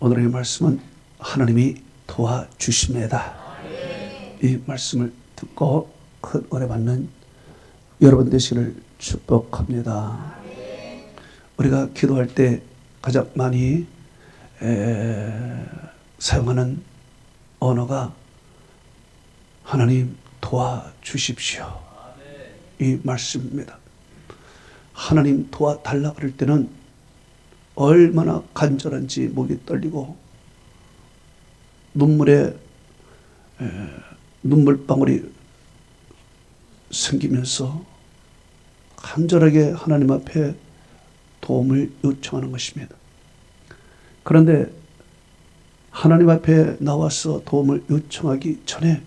오늘의 말씀은 하나님이 도와주십니다. 이 말씀을 듣고 큰 은혜 받는 여러분 되시기를 축복합니다. 우리가 기도할 때 가장 많이 사용하는 언어가 하나님 도와주십시오. 이 말씀입니다. 하나님 도와달라 그럴 때는 얼마나 간절한지 목이 떨리고 눈물방울이 생기면서 간절하게 하나님 앞에 도움을 요청하는 것입니다. 그런데 하나님 앞에 나와서 도움을 요청하기 전에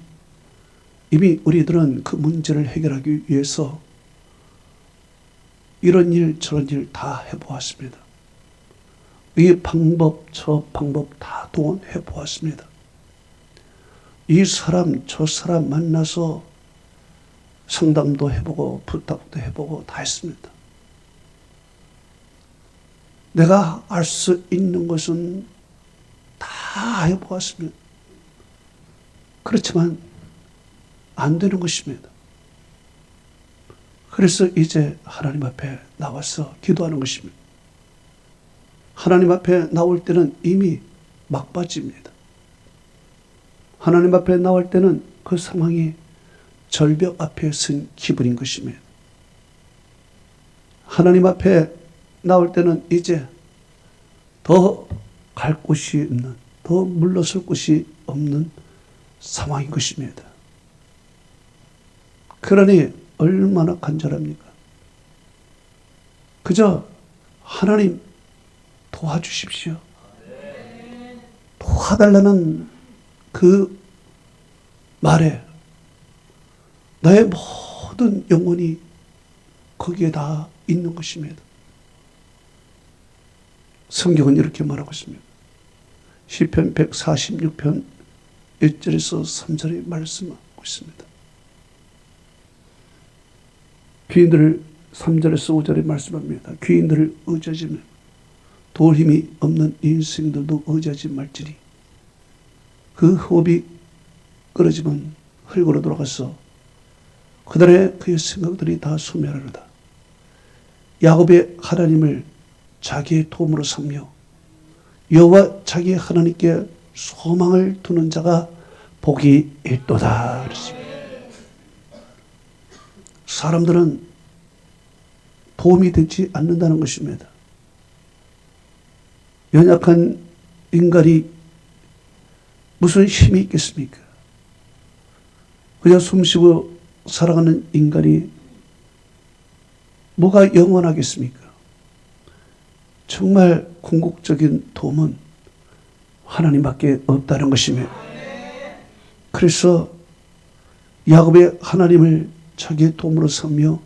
이미 우리들은 그 문제를 해결하기 위해서 이런 일 저런 일 다 해보았습니다. 이 방법 저 방법 다 동원해 보았습니다. 이 사람 저 사람 만나서 상담도 해보고 부탁도 해보고 다 했습니다. 내가 알 수 있는 것은 다 해보았습니다. 그렇지만 안 되는 것입니다. 그래서 이제 하나님 앞에 나와서 기도하는 것입니다. 하나님 앞에 나올 때는 이미 막바지입니다. 하나님 앞에 나올 때는 그 상황이 절벽 앞에 선 기분인 것입니다. 하나님 앞에 나올 때는 이제 더 갈 곳이 없는, 더 물러설 곳이 없는 상황인 것입니다. 그러니 얼마나 간절합니까? 그저 하나님 도와주십시오. 도와달라는 그 말에 나의 모든 영혼이 거기에 다 있는 것입니다. 성경은 이렇게 말하고 있습니다. 시편 146편 1절에서 3절에 말씀하고 있습니다. 귀인들을 3절에서 5절에 말씀합니다. 귀인들을 의지하지며 도울 힘이 없는 인생들도 의지하지 말지니 그 호흡이 끊어지면 흙으로 돌아가서 그날에 그의 생각들이 다 소멸하리로다. 야곱의 하나님을 자기의 도움으로 삼며 여호와 자기 하나님께 소망을 두는 자가 복이 있도다. 사람들은 도움이 되지 않는다는 것입니다. 연약한 인간이 무슨 힘이 있겠습니까? 그냥 숨쉬고 살아가는 인간이 뭐가 영원하겠습니까? 정말 궁극적인 도움은 하나님밖에 없다는 것이며, 그래서 야곱의 하나님을 자기의 도움으로 삼며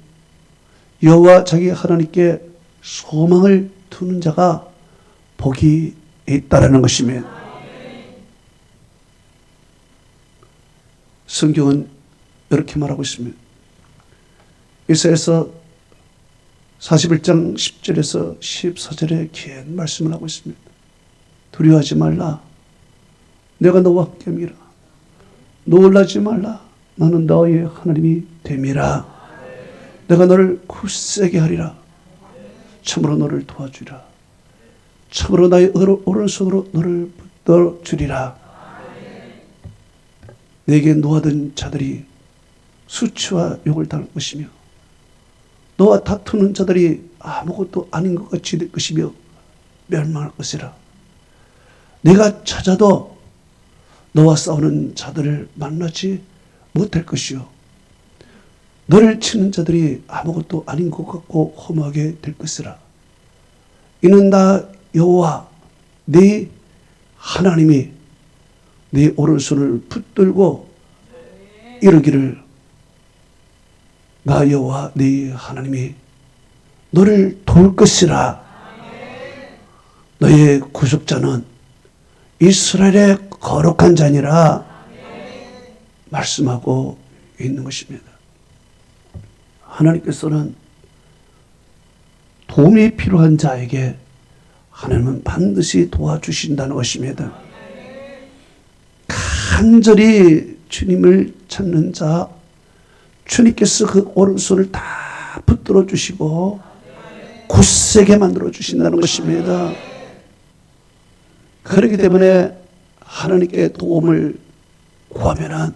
여호와 자기 하나님께 소망을 두는 자가 복이 있다라는 것이며, 성경은 이렇게 말하고 있습니다. 이사야서 41장 10절에서 14절에 긴 말씀을 하고 있습니다. 두려워하지 말라. 내가 너와 함께함이라. 놀라지 말라. 나는 너의 하나님이 됨이라. 내가 너를 굳세게 하리라. 참으로 너를 도와주리라. 참으로 나의 오른손으로 너를 붙들어주리라. 내게 놓아든 자들이 수치와 욕을 당할 것이며 너와 다투는 자들이 아무것도 아닌 것 같이 될 것이며 멸망할 것이라. 내가 찾아도 너와 싸우는 자들을 만나지 못할 것이요 너를 치는 자들이 아무것도 아닌 것 같고 허무하게 될 것이라. 이는 나 여호와 네 하나님이 네 오른손을 붙들고 이르기를 나 여호와 네 하나님이 너를 도울 것이라. 너의 구속자는 이스라엘의 거룩한 자니라 말씀하고 있는 것입니다. 하나님께서는 도움이 필요한 자에게 하나님은 반드시 도와주신다는 것입니다. 간절히 주님을 찾는 자, 주님께서 그 오른손을 다 붙들어 주시고 굳세게 만들어 주신다는 것입니다. 그렇기 때문에 하나님께 도움을 구하면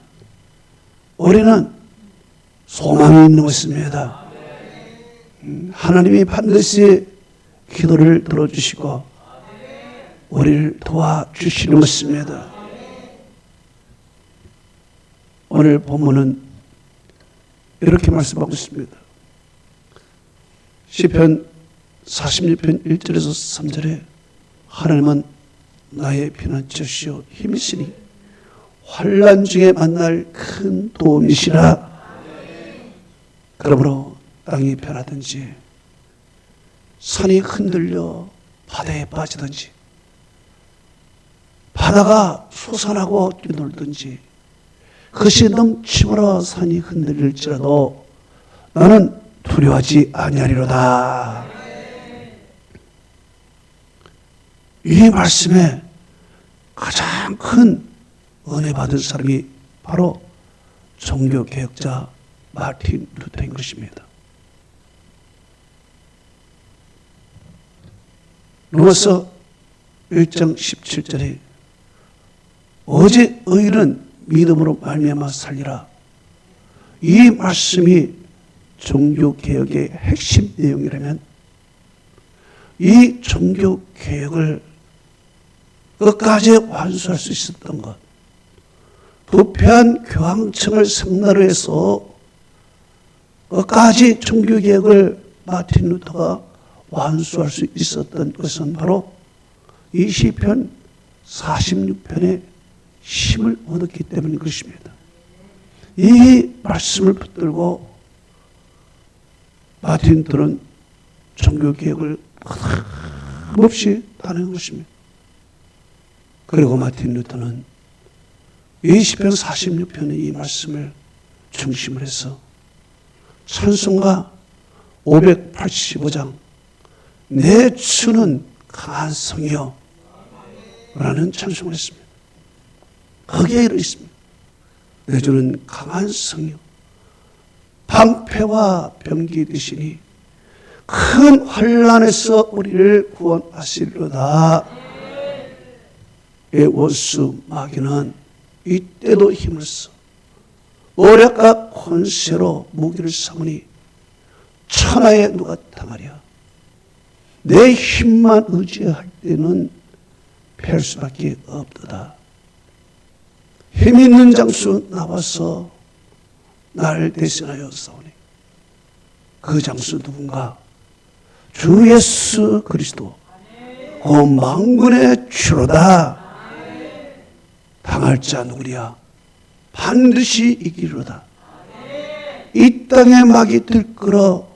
우리는 소망이 있는 것입니다. 하나님이 반드시 기도를 들어주시고 우리를 도와주시는 것입니다. 오늘 본문은 이렇게 말씀하고 있습니다. 시편 46편 1절에서 3절에 하나님은 나의 피난처시요 힘이시니 환난 중에 만날 큰 도움이시라. 그러므로 땅이 변하든지 산이 흔들려 바다에 빠지든지 바다가 솟아나고 뛰놀든지 그것이 넘치므로 산이 흔들릴지라도 나는 두려워하지 아니하리로다. 이 말씀에 가장 큰 은혜 받은 사람이 바로 종교개혁자 마틴 루터인 것입니다. 로마서 1장 17절에 오직 의인은 믿음으로 말미암아 살리라. 이 말씀이 종교개혁의 핵심 내용이라면 이 종교개혁을 끝까지 완수할 수 있었던 것, 부패한 교황청을 상대로 해서 끝까지 종교개혁을 마틴 루터가 완수할 수 있었던 것은 바로 이 시편 46편의 힘을 얻었기 때문인 것입니다. 이 말씀을 붙들고 마틴 루터는 종교개혁을 없이 따는 것입니다. 그리고 마틴 루터는 이 시편 46편의 이 말씀을 중심으로 해서 찬송가 585장 내 주는 강한 성이요 라는 찬송을 했습니다. 거기에 이르 있습니다. 내 주는 강한 성이요 방패와 병기 되시니 큰 환난에서 우리를 구원하시리로다. 이 원수 마귀는 이때도 힘을 써 오력과 권세로 무기를 삼으니 천하에 누가 당하랴. 내 힘만 의지할 때는 패할 수밖에 없도다. 힘 있는 장수 나와서 나를 대신하여 싸우니 그 장수 누군가? 주 예수 그리스도 그 만군의 주로다. 당할 자 누구랴? 반드시 이기리로다. 이 땅에 막이 들끓어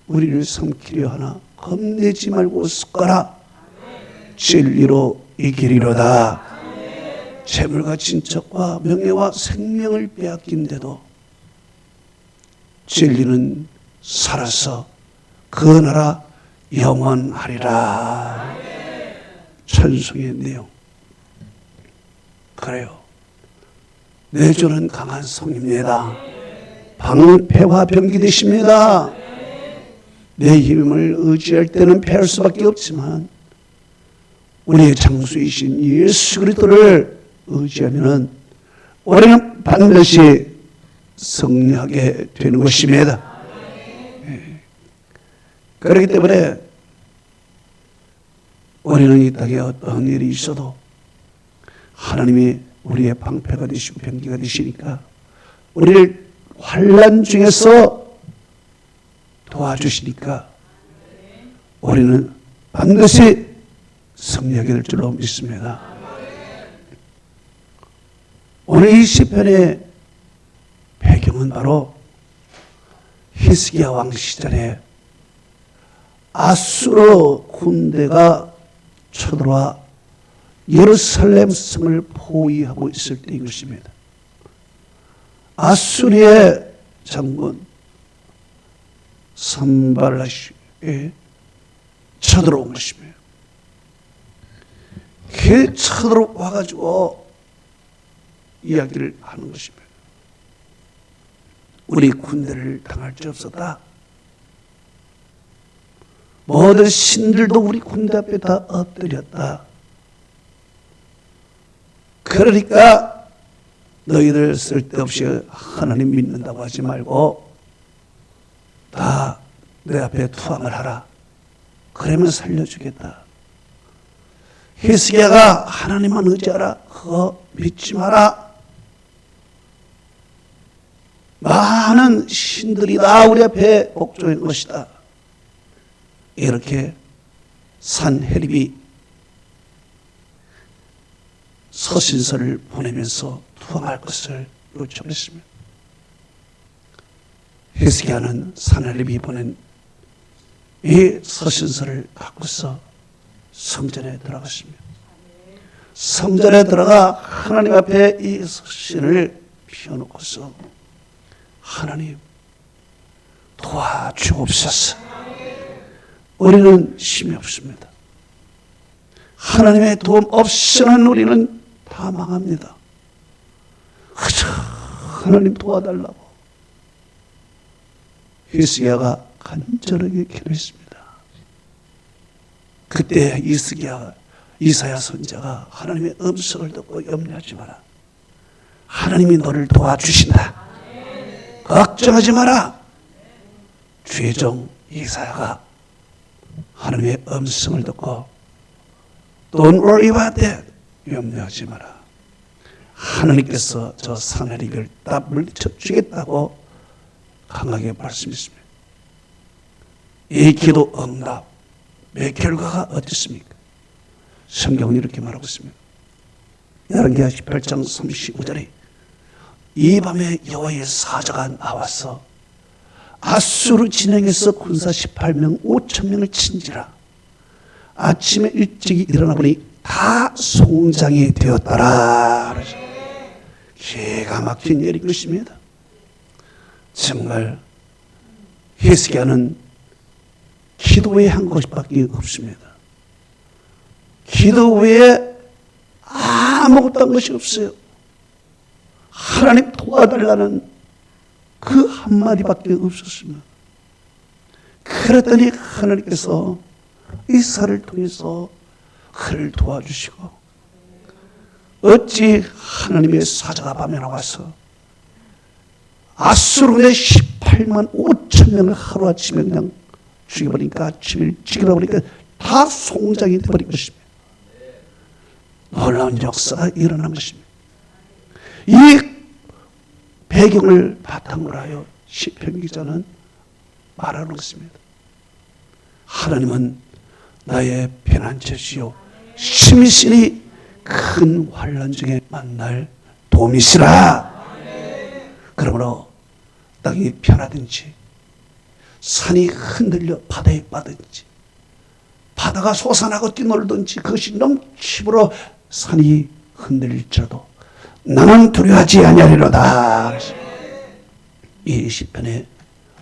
우리를 삼키려 하나 겁내지 말고 섞어라. 진리로 이기리로다. 재물과 친척과 명예와 생명을 빼앗긴데도 진리는 살아서 그 나라 영원하리라. 찬송의 내용. 그래요. 내 주는 강한 성입니다. 방패와 병기 되십니다. 내 힘을 의지할 때는 패할 수밖에 없지만 우리의 장수이신 예수 그리스도를 의지하면 우리는 반드시 승리하게 되는 것입니다. 그렇기 때문에 우리는 이 땅에 어떤 일이 있어도 하나님이 우리의 방패가 되시고 병기가 되시니까 우리를 환난 중에서 도와주시니까 우리는 반드시 승리하게 될 줄로 믿습니다. 오늘 이 시편의 배경은 바로 히스기야 왕 시절에 아수르 군대가 쳐들어와 예루살렘 성을 포위하고 있을 때인 것입니다. 아수리의 장군 산발라시에 쳐들어온 것입니다. 쳐들어 와가지고 이야기를 하는 것입니다. 우리 군대를 당할 수 없었다. 모든 신들도 우리 군대 앞에 다 엎드렸다. 그러니까 너희들 쓸데없이 하나님 믿는다고 하지 말고 다 내 앞에 투항을 하라. 그러면 살려주겠다. 히스기야가 하나님만 의지하라. 그거 믿지 마라. 많은 신들이 다 우리 앞에 복종할 것이다. 이렇게 산헤립이 서신서를 보내면서 투항할 것을 요청했습니다. 히스기야는 산헤립이 보낸 이 서신서를 갖고서 성전에 들어갔습니다. 성전에 들어가 하나님 앞에 이 서신을 펴놓고서 하나님 도와주옵소서. 우리는 힘이 없습니다. 하나님의 도움 없이는 우리는 다 망합니다. 그저 하나님 도와달라고 히스기야가 간절하게 기도했습니다. 그때 이사야 선지자가 하나님의 음성을 듣고 염려하지 마라. 하나님이 너를 도와주신다. 걱정하지 마라. 죄종 이사야가 하나님의 음성을 듣고 Don't worry about that. 염려하지 마라. 하나님께서 저 산헤립을 다 물리쳐 주겠다고 강하게 말씀했습니다. 이 기도 응답의 결과가 어떻습니까? 성경은 이렇게 말하고 있습니다. 열왕기하 18장 35절에 이 밤에 여호와의 사자가 나와서 아수르 진영에서 군사 18명 5,000명을 친지라. 아침에 일찍이 일어나 보니 다 송장이 되었더라. 기가 막힌 일인 것입니다. 정말 히스기야는 기도 외에 한 것밖에 없습니다. 기도 외에 아무것도 한 것이 없어요. 하나님 도와달라는 그 한마디밖에 없었습니다. 그랬더니 하나님께서 이사를 통해서 그를 도와주시고 어찌 하나님의 사자가 밤에 나와서 아수르의 18만 5천 명을 하루아침에 그냥 죽여버리니까 아침에 일찍 일어나보니까 다 송장이 되어버린 것입니다. 놀라운 역사가 일어난 것입니다. 이 배경을 바탕으로 하여 시편 기자는 말하는 것입니다. 하나님은 나의 피난처시요 심히시니 큰 환난 중에 만날 도움이시라. 그러므로 땅이 변하든지 산이 흔들려 바다에 빠든지 바다가 솟아나고 뛰놀든지 그것이 넘치므로 산이 흔들릴지라도 나는 두려워하지 아니하리로다. 이 시편의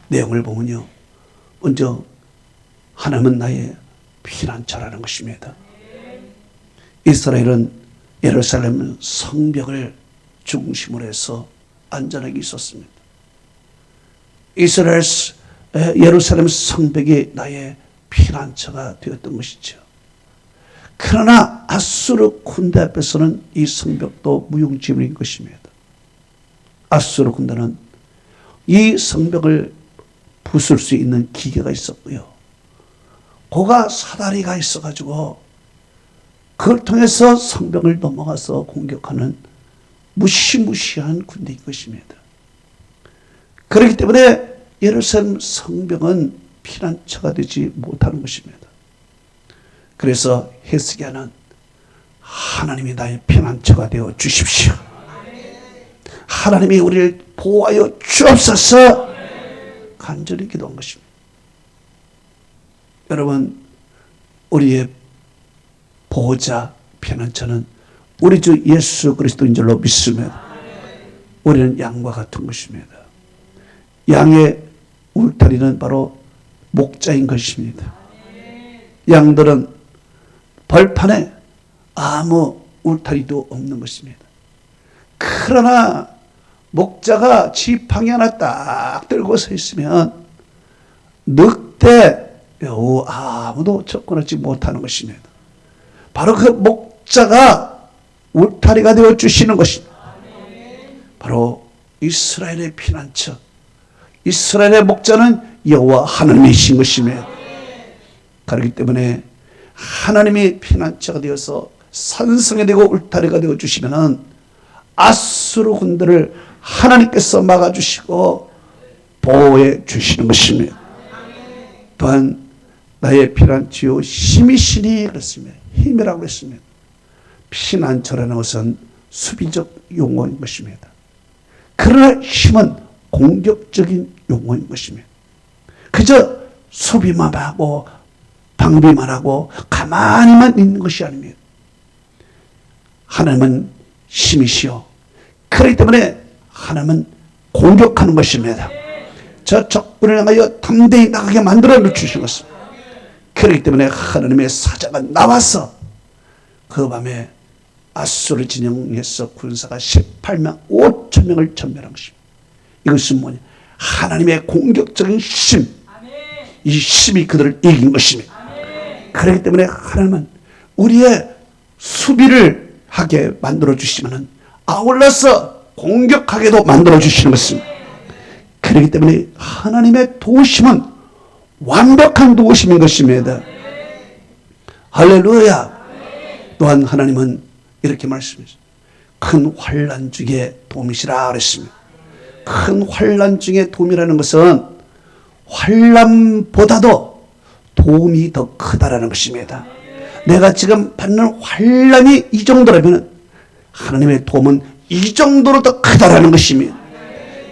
내용을 보면요, 먼저 하나님은 나의 피난처라는 것입니다. 이스라엘은 예루살렘 성벽을 중심으로 해서 안전하게 있었습니다. 예루살렘 성벽이 나의 피난처가 되었던 것이죠. 그러나 아수르 군대 앞에서는 이 성벽도 무용지물인 것입니다. 아수르 군대는 이 성벽을 부술 수 있는 기계가 있었고요, 고가 사다리가 있어가지고 그걸 통해서 성벽을 넘어가서 공격하는 무시무시한 군대인 것입니다. 그렇기 때문에 예루살렘 성벽은 피난처가 되지 못하는 것입니다. 그래서 히스기야는 하나님이 나의 피난처가 되어 주십시오. 하나님이 우리를 보호하여 주옵소서 간절히 기도한 것입니다. 여러분, 우리의 보호자 피난처는 우리 주 예수 그리스도인 줄로 믿습니다. 우리는 양과 같은 것입니다. 양의 울타리는 바로 목자인 것입니다. 양들은 벌판에 아무 울타리도 없는 것입니다. 그러나 목자가 지팡이 하나 딱 들고 서 있으면 늑대 아무도 접근하지 못하는 것입니다. 바로 그 목자가 울타리가 되어 주시는 것입니다. 바로 이스라엘의 피난처, 이스라엘의 목자는 여호와 하나님이신 것입니다. 그렇기 때문에 하나님이 피난처가 되어서 산성이 되고 울타리가 되어 주시면은 아수르 군대를 하나님께서 막아주시고 보호해 주시는 것입니다. 또한 나의 피난처요 힘이시니 그랬습니다. 힘이라고 했습니다. 피난처라는 것은 수비적 용어인 것입니다. 그러나 힘은 공격적인 용어인 것입니다. 그저 수비만 하고 방비만 하고 가만히만 있는 것이 아닙니다. 하나님은 힘이시오. 그렇기 때문에 하나님은 공격하는 것입니다. 저 적군을 향하여 담대히 나가게 만들어 주신 것입니다. 그렇기 때문에 하나님의 사자가 나와서 그 밤에 아수르 진영에서 군사가 18만 5천 명을 전멸한 것입니다. 이것은 뭐냐? 하나님의 공격적인 힘, 이 힘이 그들을 이긴 것입니다. 그렇기 때문에 하나님은 우리의 수비를 하게 만들어 주시면 아울러서 공격하게도 만들어 주시는 것입니다. 그렇기 때문에 하나님의 도우심은 완벽한 도우심인 것입니다. 할렐루야. 또한 하나님은 이렇게 말씀했습니다. 큰 환난 중에 도움이시라 그랬습니다. 큰 환난 중에 도움이라는 것은 환난보다도 도움이 더 크다라는 것입니다. 내가 지금 받는 환난이 이 정도라면 하나님의 도움은 이 정도로 더 크다라는 것입니다.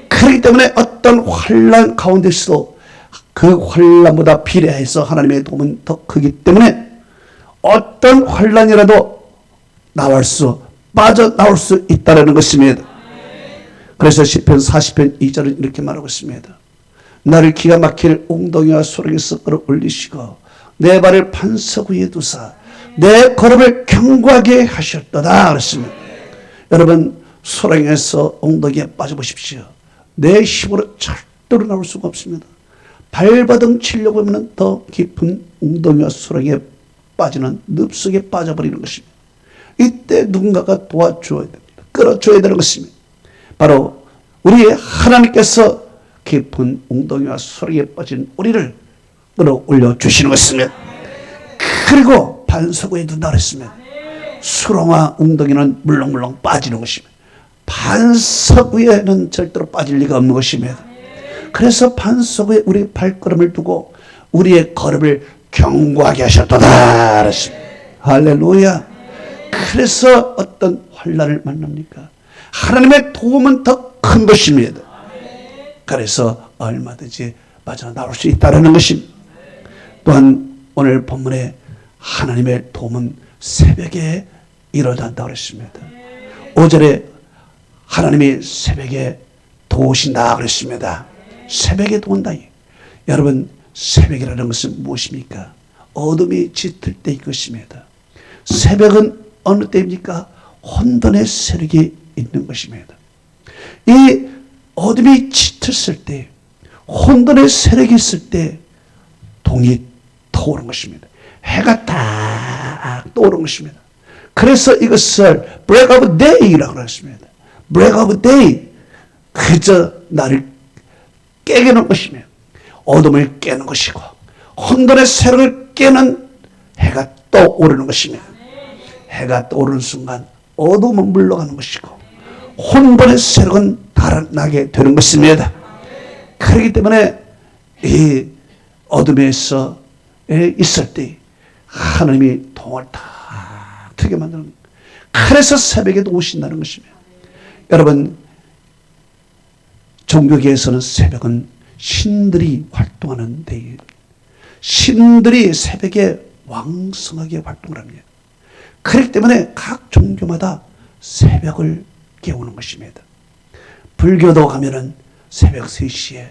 그렇기 때문에 어떤 환난 가운데서도 그 환난보다 비례해서 하나님의 도움은 더 크기 때문에 어떤 환난이라도 빠져나올 수 있다는 것입니다. 그래서 시편 40편 2절은 이렇게 말하고 있습니다. 나를 기가 막힐 웅덩이와 수렁에서 끌어올리시고 내 발을 반석 위에 두사 내 걸음을 견고하게 하셨도다 그랬습니다. 여러분 수렁에서 웅덩이에 빠져보십시오. 내 힘으로 절대로 나올 수가 없습니다. 발바닥 치려고 하면 더 깊은 웅덩이와 수렁에 빠지는 늪속에 빠져버리는 것입니다. 이때 누군가가 도와줘야 됩니다. 끌어줘야 되는 것입니다. 바로 우리 하나님께서 깊은 웅덩이와 수렁에 빠진 우리를 끌어올려 주시는 것입니다. 그리고 반석 위에 둔다 그랬습니다. 수렁과 웅덩이는 물렁물렁 빠지는 것입니다. 반석 위에는 절대로 빠질 리가 없는 것입니다. 그래서 반석 위에 우리 발걸음을 두고 우리의 걸음을 견고하게 하셨도다 그랬습니다. 할렐루야. 그래서 어떤 환난을 만납니까? 하나님의 도움은 더 큰 것입니다. 그래서 얼마든지 빠져나올 수 있다는 것입니다. 또한 오늘 본문에 하나님의 도움은 새벽에 일어난다고 했습니다. 5절에 하나님이 새벽에 도우신다 그랬습니다. 새벽에 도운다. 여러분 새벽이라는 것은 무엇입니까? 어둠이 짙을 때일 것입니다. 새벽은 어느 때입니까? 혼돈의 세력이 있는 것입니다. 이 어둠이 짙었을 때, 혼돈의 세력이 있을 때 동이 떠오른 것입니다. 해가 딱 떠오른 것입니다. 그래서 이것을 break of day라고 했습니다. break of day, 그저 나를 깨게 하는 것이며 어둠을 깨는 것이고 혼돈의 세력을 깨는 해가 떠오르는 것입니다. 해가 떠오르는 순간 어둠은 물러가는 것이고 혼돈의 세력은 달아나게 되는 것입니다. 그렇기 때문에 이 어둠에서 있을 때 하나님이 동을 다 트게 만드는 거예요. 그래서 새벽에도 오신다는 것입니다. 여러분 종교계에서는 새벽은 신들이 활동하는 데입니다. 신들이 새벽에 왕성하게 활동을 합니다. 그렇기 때문에 각 종교마다 새벽을 깨우는 것입니다. 불교도 가면은 새벽 3시에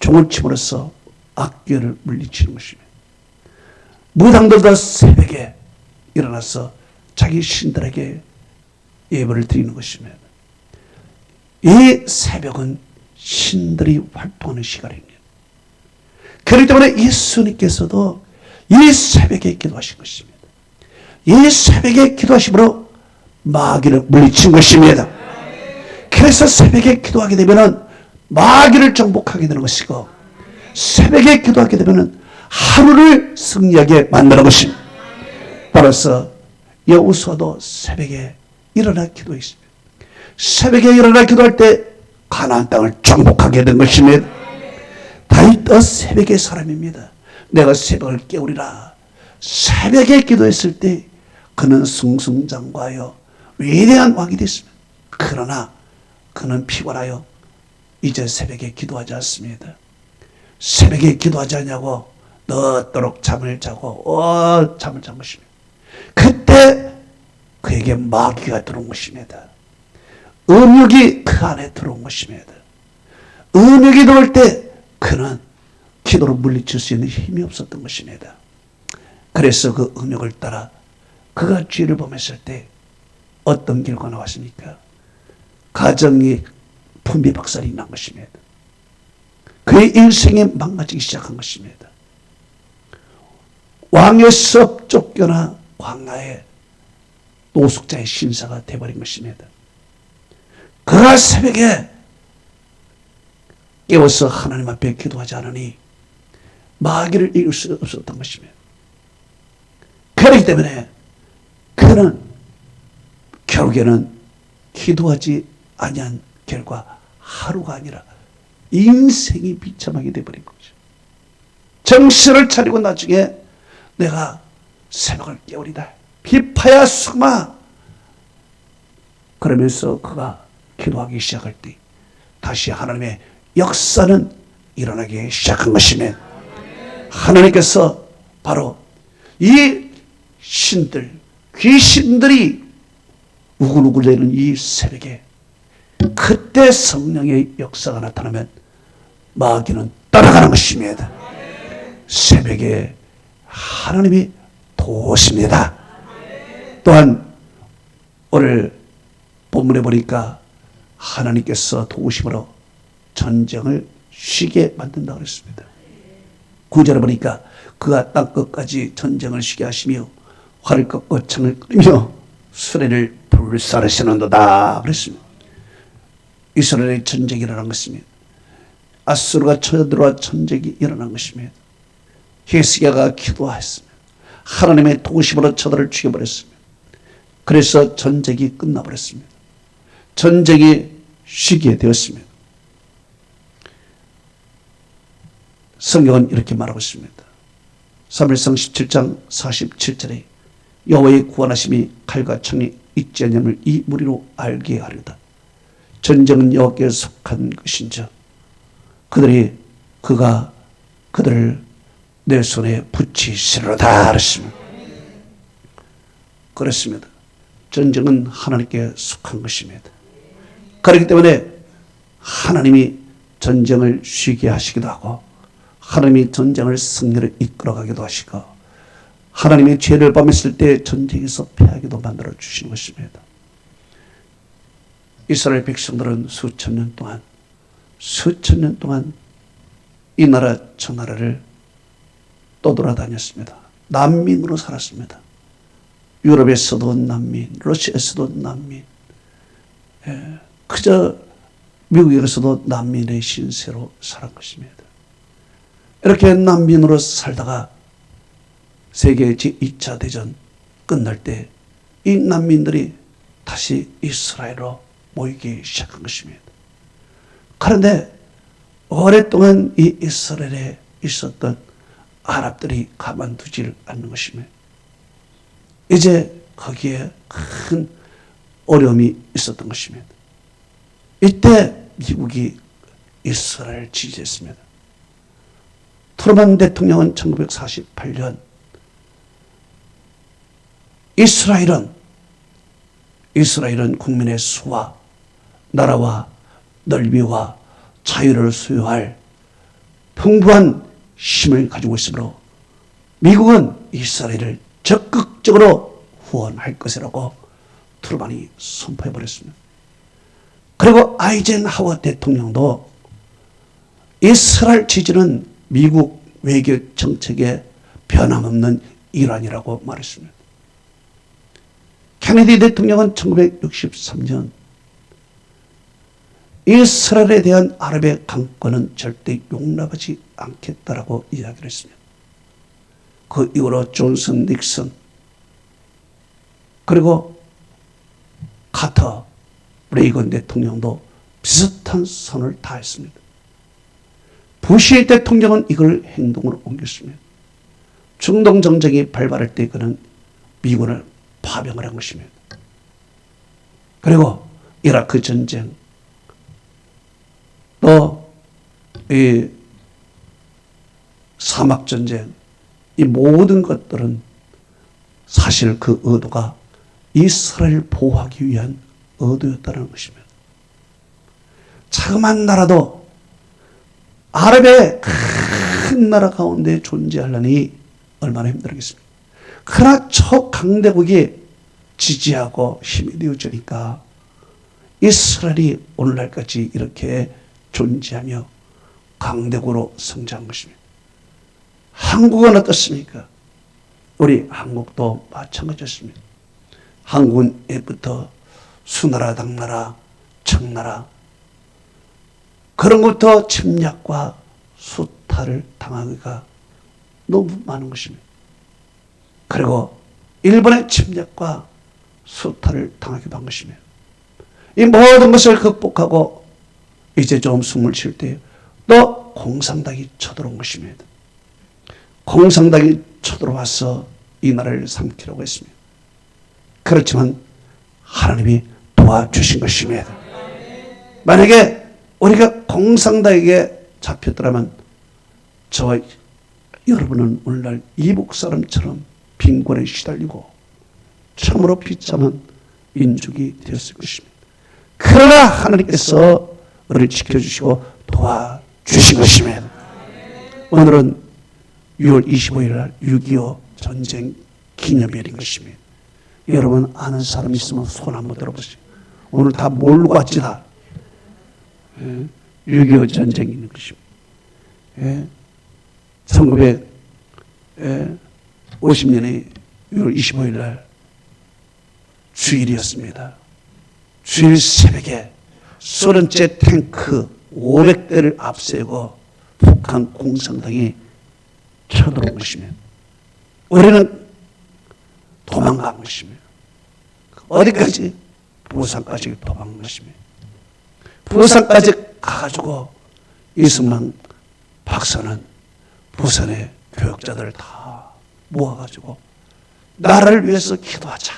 종을 침으로써 악귀를 물리치는 것입니다. 무당들도 새벽에 일어나서 자기 신들에게 예배를 드리는 것입니다. 이 새벽은 신들이 활동하는 시간입니다. 그렇기 때문에 예수님께서도 이 새벽에 기도하신 것입니다. 이 새벽에 기도하심으로 마귀를 물리친 것입니다. 그래서 새벽에 기도하게 되면 마귀를 정복하게 되는 것이고, 새벽에 기도하게 되면 하루를 승리하게 만드는 것입니다. 따라서 여호수아도 새벽에 일어나 기도했습니다. 새벽에 일어나 기도할 때 가나안 땅을 정복하게 된 것입니다. 다윗도 새벽의 사람입니다. 내가 새벽을 깨우리라. 새벽에 기도했을 때 그는 승승장구하여 위대한 왕이 됐습니다. 그러나 그는 피곤하여 이제 새벽에 기도하지 않습니다. 새벽에 기도하지 않냐고 늦도록 잠을 자고 잠을 잔 것입니다. 그때 그에게 마귀가 들어온 것입니다. 음욕이 그 안에 들어온 것입니다. 음욕이 들어올 때 그는 기도로 물리칠 수 있는 힘이 없었던 것입니다. 그래서 그 음욕을 따라 그가 죄를 범했을 때 어떤 결과가 나왔습니까? 가정이 분비박살이 난 것입니다. 그의 인생이 망가지기 시작한 것입니다. 왕에서 쫓겨나 광야의 노숙자의 신사가 되어버린 것입니다. 그가 새벽에 깨워서 하나님 앞에 기도하지 않으니 마귀를 이길 수 없었던 것입니다. 그렇기 때문에 그는 결국에는 기도하지 아니한 결과 하루가 아니라 인생이 비참하게 되어버린 거죠. 정신을 차리고 나중에 내가 새벽을 깨우리다. 비파야 수마. 그러면서 그가 기도하기 시작할 때 다시 하나님의 역사는 일어나기 시작한 것이며, 하나님께서 바로 이 신들, 귀신들이 우글우글대는 이 새벽에 그때 성령의 역사가 나타나면 마귀는 따라가는 것입니다. 새벽에 하나님이 도우십니다. 또한 오늘 본문에 보니까 하나님께서 도우심으로 전쟁을 쉬게 만든다고 그랬습니다. 9절에 보니까 그가 땅끝까지 전쟁을 쉬게 하시며 활을 꺾고 창을 끄며 수레를 불사르시는도다 그랬습니다. 이스라엘의 전쟁이 일어난 것입니다. 아수르가 쳐들어와 전쟁이 일어난 것입니다. 히스기야가 기도했습니다. 하나님의 도우심으로 저들을 죽여버렸습니다. 그래서 전쟁이 끝나버렸습니다. 전쟁이 쉬게 되었습니다. 성경은 이렇게 말하고 있습니다. 사무엘상 17장 47절에 여호와의 구원하심이 칼과 창이 있지 않음을 이 무리로 알게 하려다. 전쟁은 여호와께 속한 것인즉 그가 그들을 내 손에 붙이시리로다 그랬습니다. 그렇습니다. 전쟁은 하나님께 속한 것입니다. 그렇기 때문에 하나님이 전쟁을 쉬게 하시기도 하고, 하나님이 전쟁을 승리를 이끌어가기도 하시고, 하나님이 죄를 범했을 때 전쟁에서 패하기도 만들어 주시는 것입니다. 이스라엘 백성들은 수천 년 동안 이 나라 저 나라를 떠돌아다녔습니다. 난민으로 살았습니다. 유럽에서도 난민, 러시아에서도 난민, 그저 미국에서도 난민의 신세로 살은 것입니다. 이렇게 난민으로 살다가 세계 제2차 대전 끝날 때 이 난민들이 다시 이스라엘로 모이기 시작한 것입니다. 그런데 오랫동안 이 이스라엘에 있었던 아랍들이 가만두질 않는 것입니다. 이제 거기에 큰 어려움이 있었던 것입니다. 이때 미국이 이스라엘을 지지했습니다. 트루먼 대통령은 1948년 이스라엘은 국민의 수와 나라와 넓이와 자유를 소유할 풍부한 힘을 가지고 있으므로 미국은 이스라엘을 적극적으로 후원할 것이라고 트루만이 선포해버렸습니다. 그리고 아이젠하워 대통령도 이스라엘 지지는 미국 외교 정책의 변함없는 일환이라고 말했습니다. 케네디 대통령은 1963년 이스라엘에 대한 아랍의 강권은 절대 용납하지 않겠다라고 이야기를 했습니다. 그 이후로 존슨, 닉슨, 그리고 카터, 레이건 대통령도 비슷한 선을 다했습니다. 부시 대통령은 이걸 행동으로 옮겼습니다. 중동 정쟁이 발발할 때 그는 미군을 파병을 한 것입니다. 그리고 이라크 전쟁, 또 이 사막 전쟁, 이 모든 것들은 사실 그 의도가 이스라엘 보호하기 위한 의도였다는 것입니다. 자그마한 나라도 아랍의 큰 나라 가운데 존재하려니 얼마나 힘들겠습니까? 그러나 초강대국이 지지하고 힘이 되어주니까 이스라엘이 오늘날까지 이렇게 존재하며 강대국으로 성장한 것입니다. 한국은 어떻습니까? 우리 한국도 마찬가지였습니다. 한국은 예부터 수나라, 당나라, 청나라 그런 것부터 침략과 수탈을 당하기가 너무 많은 것입니다. 그리고 일본의 침략과 수탈을 당하기도 한 것입니다. 이 모든 것을 극복하고 이제 좀 숨을 쉴 때 또 공산당이 쳐들어온 것입니다. 공산당이 쳐들어와서 이 나라를 삼키려고 했습니다. 그렇지만 하나님이 도와주신 것입니다. 만약에 우리가 공산당에게 잡혔더라면 저와 여러분은 오늘날 이북 사람처럼 빈곤에 시달리고 참으로 비참한 민족이 되었을 것입니다. 그러나 하나님께서 우리를 지켜주시고 도와주신 것입니다. 오늘은 6월 25일 날 6.25 전쟁 기념일인 것입니다. 여러분 아는 사람 있으면 손 한번 들어보세요. 오늘 다 몰고 왔지 다. 6.25 전쟁이 있는 것입니다. 1950년에 6월 25일 날 주일이었습니다. 주일 새벽에 소련제 탱크 500대를 앞세우고 북한 공산당이 쳐들어온 것입니다. 우리는 도망간 것입니다. 어디까지? 부산까지 도망간 것입니다. 부산까지 가가지고 이승만 박사는 부산의 교역자들을 다 모아가지고 나라를 위해서 기도하자.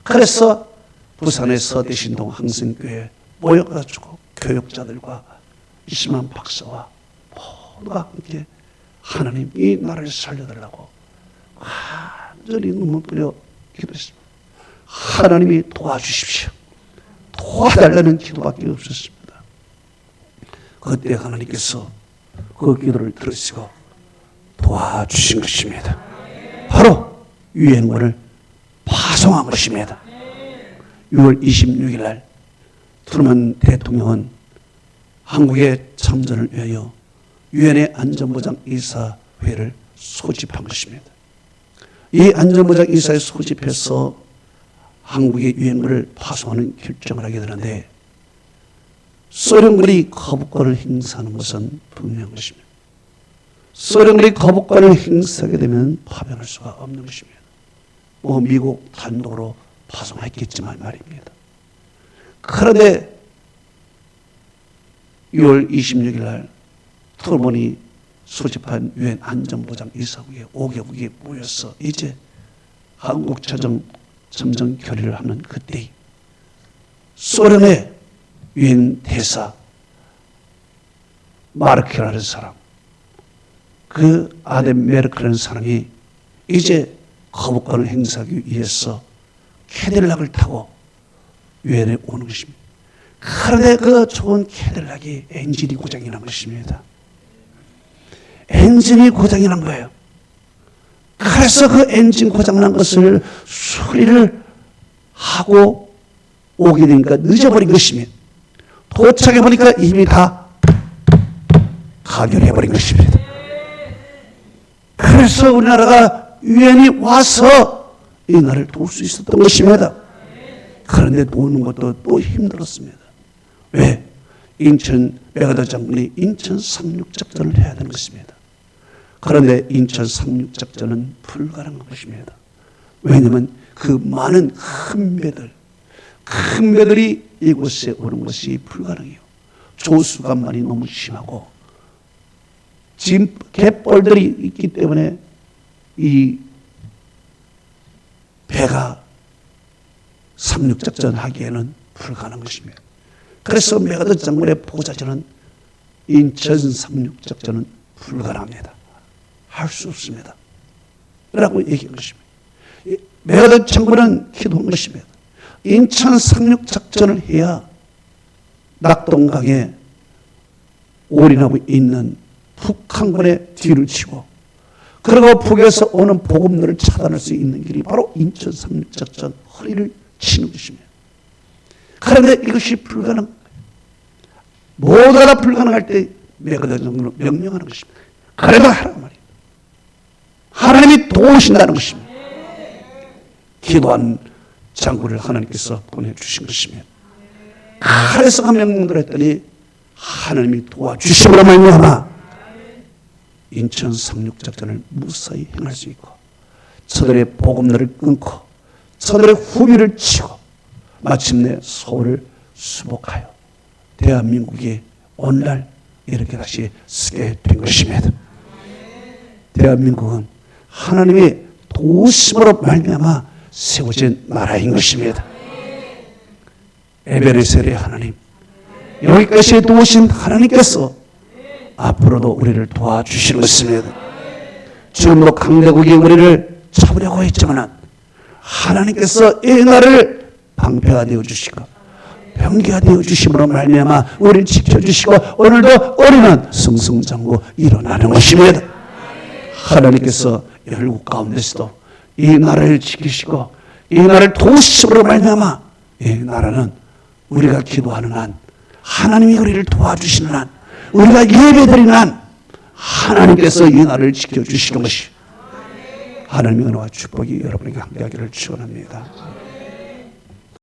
그래서 부산의 서대신동 항생교회에 모여가지고 교역자들과 이승만 박사와 모두가 함께 하나님 이 나라를 살려달라고 완전히 눈물 뿌려 기도했습니다. 하나님이 도와주십시오. 도와달라는 기도밖에 없었습니다. 그때 하나님께서 그 기도를 들으시고 도와주신 것입니다. 바로 유엔군을 파송한 것입니다. 6월 26일 날 트루먼 대통령은 한국의 참전을 위하여 유엔의 안전보장 이사회를 소집한 것입니다. 이 안전보장 이사회 소집해서 한국의 유엔군을 파송하는 결정을 하게 되는데 소련군이 거부권을 행사하는 것은 분명한 것입니다. 소련군이 거부권을 행사하게 되면 파병할 수가 없는 것입니다. 미국 단독으로 파송했겠지만 말입니다. 그런데 6월 26일 날 트루먼이 소집한 유엔 안전보장 이사국에 5개국이 모여서 이제 한국 잠정 결의를 하는 그때 소련의 유엔 대사 마르켈이라는 사람, 그 아덴 메르켈이라는 사람이 이제 거부권을 행사하기 위해서 캐딜락을 타고 유엔에 오는 것입니다. 그런데 그 좋은 캐딜락이 엔진이 고장이 난 것입니다. 엔진이 고장이 난 거예요. 그래서 그 엔진 고장난 것을 수리를 하고 오게 되니까 늦어버린 것이며 도착해보니까 이미 다 가결해버린 것입니다. 그래서 우리나라가 유엔이 와서 이 나라를 도울 수 있었던 것입니다. 그런데 도우는 것도 또 힘들었습니다. 왜? 인천 메가더 장군이 인천 상륙작전을 해야 되는 것입니다. 그런데 인천 상륙작전은 불가능한 것입니다. 왜냐하면 그 많은 큰 배들이 이곳에 오는 것이 불가능해요. 조수간만이 너무 심하고 지금 갯벌들이 있기 때문에 이 배가 상륙작전 하기에는 불가능한 것입니다. 그래서 메가더 장군의 보좌전은 인천 상륙작전은 불가능합니다. 할 수 없습니다. 라고 얘기한 것입니다. 메가더 장군은 기도한 것입니다. 인천 상륙작전을 해야 낙동강에 올인하고 있는 북한군의 뒤를 치고 그리고 북에서 오는 보급로를 차단할 수 있는 길이 바로 인천 상륙작전 허리를 치는 것입니다. 그런데 이것이 불가능, 모두가 다 불가능할 때 메가더 장군으로 명령하는 것입니다. 그래도 하란 말이에요. 하나님이 도우신다는 것입니다. 기도한 장군을 하나님께서 보내주신 것입니다. 그래서 그 명령을 했더니 하나님이 도와주심으로 말미암아 인천 상륙작전을 무사히 행할 수 있고 저들의 보급로를 끊고 저들의 후비를 치고 마침내 서울을 수복하여 대한민국이 오늘날 이렇게 다시 서게 된 것입니다. 대한민국은 하나님의 도우심으로 말미암아 세워진 나라인 것입니다. 에베네셀의 하나님, 여기까지 도우신 하나님께서 앞으로도 우리를 도와주시는 것입니다. 지금도 강대국이 우리를 잡으려고 했지만 하나님께서 이 나라를 방패가 되어주시고 병기가 되어주심으로 말미암아 우리를 지켜주시고 오늘도 우리는 승승장구 일어나는 것입니다. 하나님께서 열국 가운데서도 이 나라를 지키시고 이 나라를 도우심으로 말미암아 이 나라는 우리가 기도하는 한 하나님이 우리를 도와주시는 한 우리가 예배드리는 한 하나님께서 이 나라를 지켜주시는 것이 하나님의 은혜와 축복이 여러분에게 함께하기를 축원합니다.